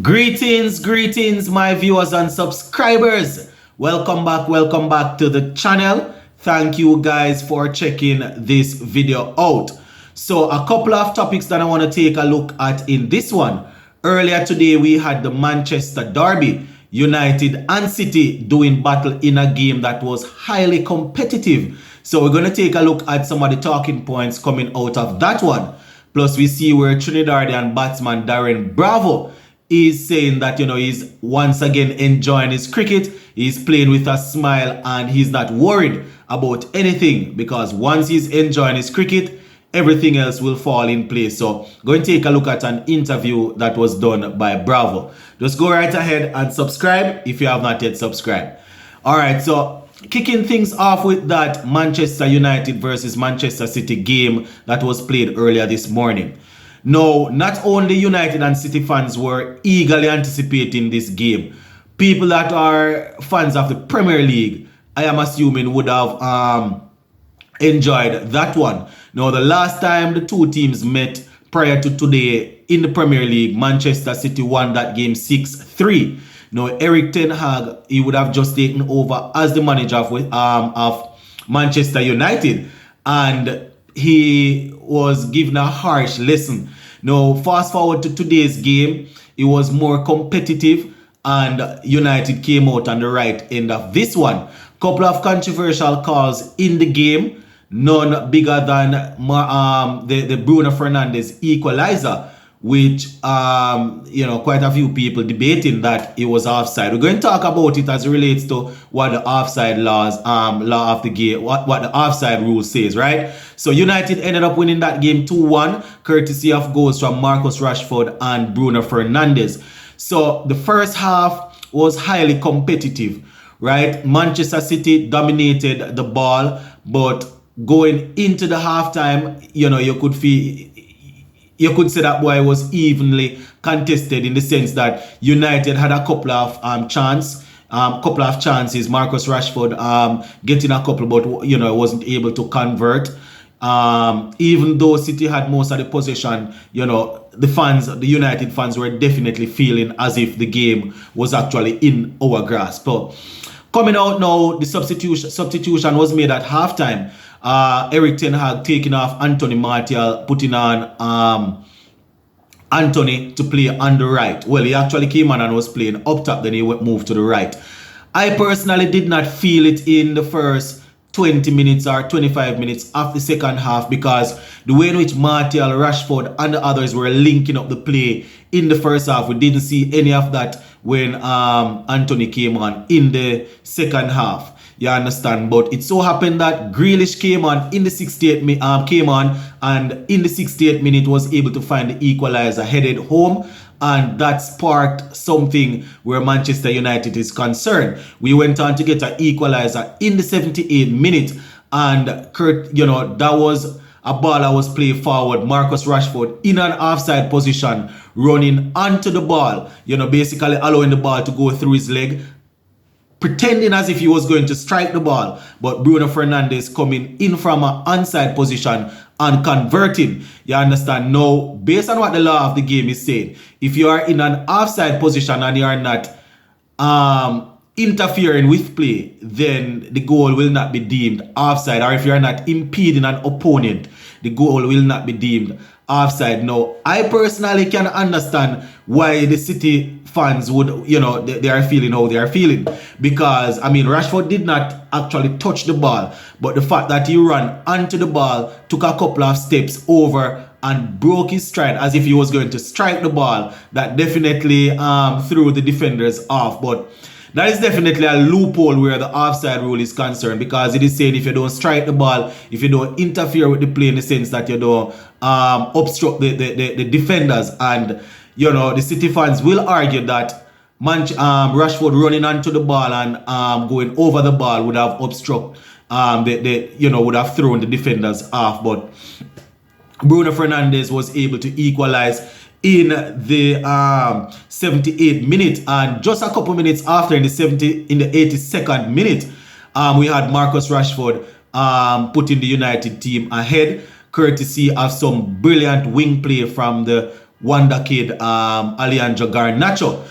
Greetings, my viewers and subscribers. Welcome back to the channel. Thank you guys for checking this video out. So a couple of topics that I want to take a look at in this one. Earlier today, we had the Manchester Derby, United and City doing battle in a game that was highly competitive. So we're going to take a look at some of the talking points coming out of that one. Plus, we see where Trinidadian batsman Darren Bravo is saying that, he's once again enjoying his cricket. He's playing with a smile and he's not worried about anything because once he's enjoying his cricket, everything else will fall in place. So go and take a look at an interview that was done by Bravo. Just go right ahead and subscribe if you have not yet subscribed. All right, so kicking things off with that Manchester United versus Manchester City game that was played earlier this morning. No, not only United and City fans were eagerly anticipating this game. People that are fans of the Premier League, I am assuming, would have enjoyed that one. Now, the last time the two teams met prior to today in the Premier League, Manchester City won that game 6-3. Now, Eric Ten Hag, he would have just taken over as the manager of Manchester United. And he was given a harsh lesson. Now, fast forward to today's game, it was more competitive and United came out on the right end of this one. Couple of controversial calls in the game, none bigger than the Bruno Fernandes equalizer, which quite a few people debating that it was offside. We're going to talk about it as it relates to what the offside law of the game, what the offside rule says, right? So United ended up winning that game 2-1, courtesy of goals from Marcus Rashford and Bruno Fernandes. So the first half was highly competitive, right? Manchester City dominated the ball, but going into the halftime, you could say that boy was evenly contested in the sense that United had a couple of chances. Marcus Rashford getting a couple, but wasn't able to convert. Even though City had most of the possession, the United fans were definitely feeling as if the game was actually in our grasp. But coming out now, the substitution was made at halftime. Eric Ten Hag taking off Anthony Martial, putting on Anthony to play on the right. Well, he actually came on and was playing up top, then he moved to the right. I personally did not feel it in the first 20 minutes or 25 minutes of the second half because the way in which Martial, Rashford and the others were linking up the play in the first half, we didn't see any of that when Anthony came on in the second half. You understand? But it so happened that Grealish came on in the 68th minute was able to find the equalizer, headed home, and that sparked something where Manchester United is concerned. We went on to get an equalizer in the 78th minute, and that was a ball that was played forward. Marcus Rashford in an offside position, running onto the ball, basically allowing the ball to go through his leg, pretending as if he was going to strike the ball, but Bruno Fernandes coming in from an onside position and converting. You understand? Now, based on what the law of the game is saying, if you are in an offside position and you are not interfering with play, then the goal will not be deemed offside. Or if you are not impeding an opponent, the goal will not be deemed offside. Now, I personally can understand why the City fans would, they are feeling how they are feeling. Because, Rashford did not actually touch the ball. But the fact that he ran onto the ball, took a couple of steps over and broke his stride as if he was going to strike the ball, that definitely threw the defenders off. But that is definitely a loophole where the offside rule is concerned, because it is saying if you don't strike the ball, if you don't interfere with the play in the sense that you don't obstruct the defenders, and the City fans will argue that Rashford running onto the ball and going over the ball would have obstruct would have thrown the defenders off. But Bruno Fernandes was able to equalize in the 78th minute, and just a couple minutes after, in the 82nd minute, we had Marcus Rashford putting the United team ahead, courtesy of some brilliant wing play from the wonder kid Alejandro Garnacho,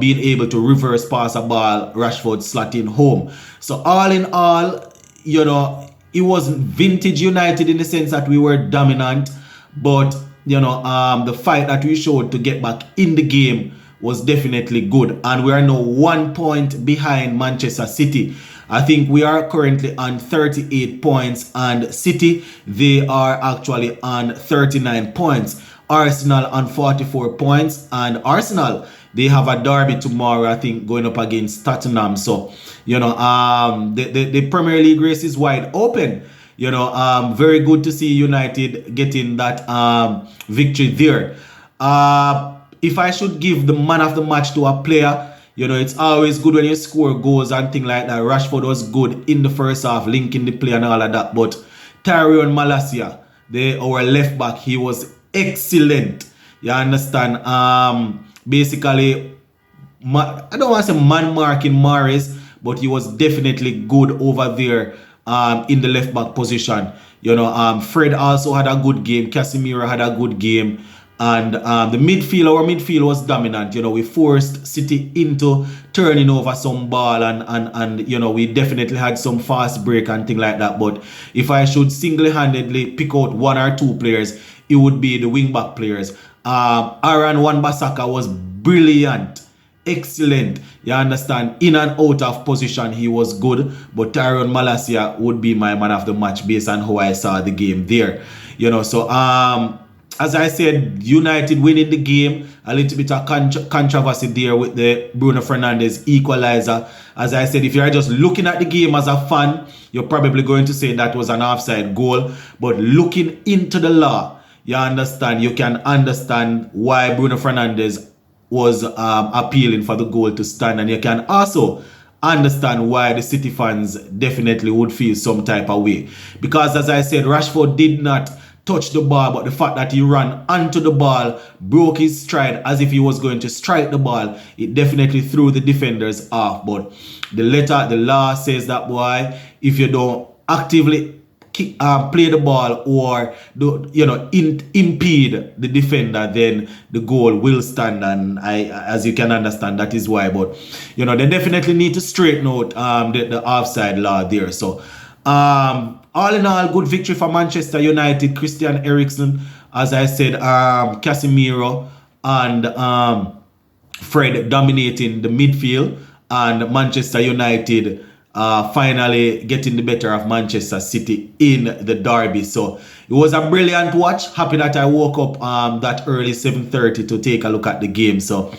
being able to reverse pass a ball, Rashford slotting home. So all in all, it wasn't vintage United in the sense that we were dominant, but the fight that we showed to get back in the game was definitely good, and we are now 1 point behind Manchester City. I think we are currently on 38 points, and City, they are actually on 39 points. Arsenal on 44 points, and Arsenal, they have a derby tomorrow, I think, going up against Tottenham. So, the Premier League race is wide open. Very good to see United getting that victory there. If I should give the man of the match to a player, it's always good when you score goals and things like that. Rashford was good in the first half, linking the play and all of that. But Tyrone Malacia, our left back, he was excellent. You understand? Basically, I don't want to say man marking Mahrez, but he was definitely good over there in the left back position. Fred also had a good game. Casemiro had a good game. And our midfield was dominant. We forced City into turning over some ball, and we definitely had some fast break and things like that. But if I should single-handedly pick out one or two players, it would be the wing-back players. Aaron Wan-Bissaka was brilliant. Excellent. You understand? In and out of position, he was good. But Tyrone Malacia would be my man of the match based on how I saw the game there. So as I said, United winning the game. A little bit of controversy there with the Bruno Fernandes equalizer. As I said, if you're just looking at the game as a fan, you're probably going to say that was an offside goal. But looking into the law, you can understand why Bruno Fernandes was appealing for the goal to stand. And you can also understand why the City fans definitely would feel some type of way. Because as I said, Rashford did not touch the ball, but the fact that he ran onto the ball, broke his stride as if he was going to strike the ball, it definitely threw the defenders off. But the law says that, boy, if you don't actively play the ball or impede the defender, then the goal will stand. And as you can understand, that is why. But they definitely need to straighten out the offside law there. So all in all, good victory for Manchester United. Christian Eriksen, as I said, Casemiro and Fred dominating the midfield, and Manchester United finally getting the better of Manchester City in the derby. So it was a brilliant watch. Happy that I woke up that early 7:30 to take a look at the game. So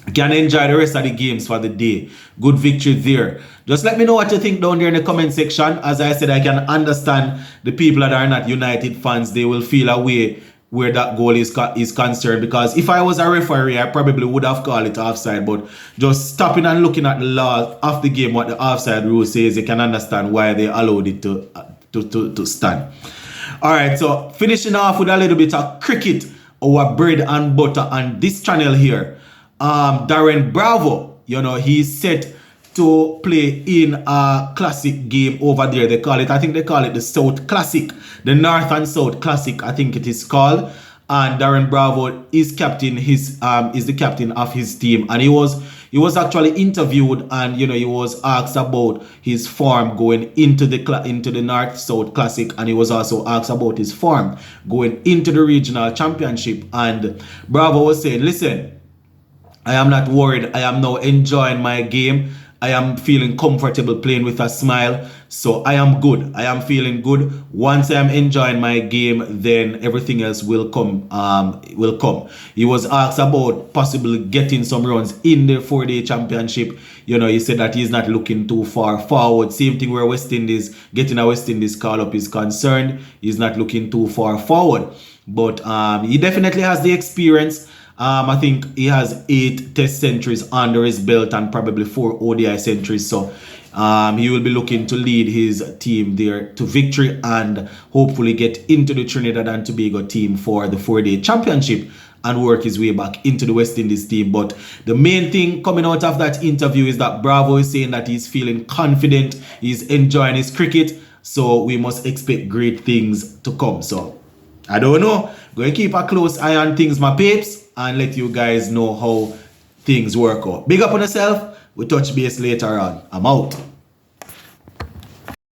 you can enjoy the rest of the games for the day. Good victory there. Just let me know what you think down there in the comment section. As I said, I can understand the people that are not United fans. They will feel a way where that goal is concerned. Because if I was a referee, I probably would have called it offside. But just stopping and looking at the law of the game, what the offside rule says, you can understand why they allowed it to stand. Alright, so finishing off with a little bit of cricket, our bread and butter on this channel here. Darren Bravo, he's set to play in a classic game over there. I think they call it the South Classic, the North and South Classic, I think it is called. And Darren Bravo is the captain of his team, and he was actually interviewed, and he was asked about his form going into the North South Classic, and he was also asked about his form going into the regional championship. And Bravo was saying, listen, I am not worried. I am now enjoying my game. I am feeling comfortable playing with a smile. So I am good. I am feeling good. Once I am enjoying my game, then everything else will come. He was asked about possibly getting some runs in the 4-day championship. He said that he's not looking too far forward. Same thing where West Indies, getting a West Indies call-up is concerned. He's not looking too far forward. But he definitely has the experience. I think he has 8 test centuries under his belt and probably 4 ODI centuries. So he will be looking to lead his team there to victory and hopefully get into the Trinidad and Tobago team for the 4-day championship and work his way back into the West Indies team. But the main thing coming out of that interview is that Bravo is saying that he's feeling confident, he's enjoying his cricket, so we must expect great things to come. So I don't know. Going to keep a close eye on things, my peeps, and let you guys know how things work out. Big up on yourself. We'll touch base later on. I'm out.